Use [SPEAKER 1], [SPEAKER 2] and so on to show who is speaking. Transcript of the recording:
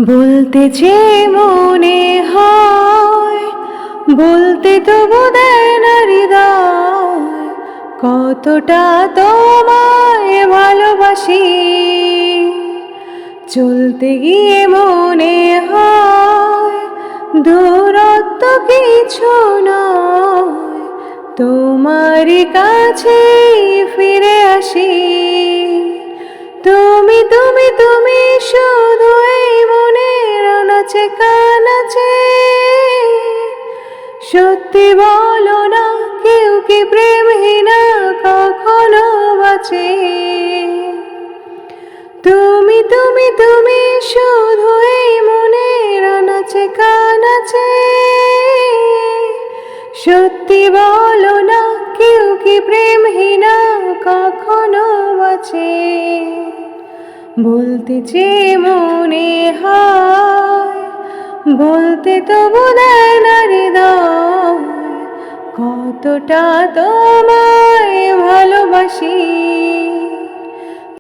[SPEAKER 1] বলতে যে মনে হয়, বলতে তবু দেয় না হৃদয়, কতটা তোমায় ভালোবাসি। চলতে গিয়ে মনে হয় দূরত্ব কিছু নয়, তোমারই কাছে ফিরে আসি। তুমি তুমি তুমি শুধু এই মনের আনাচে কানাচে। সত্যি বলো না, কেউ কি প্রেমহীনা কখনো বাঁচে? তুমি তুমি তুমি শুধু এই মনের আনাচে কানাচে। সত্যি বলো না, কেউ কি প্রেমহীনা কখনো বাঁচে? বলতে যে মনে হয়, বলতে তবু দেয় না হৃদয়, কতটা তোমায়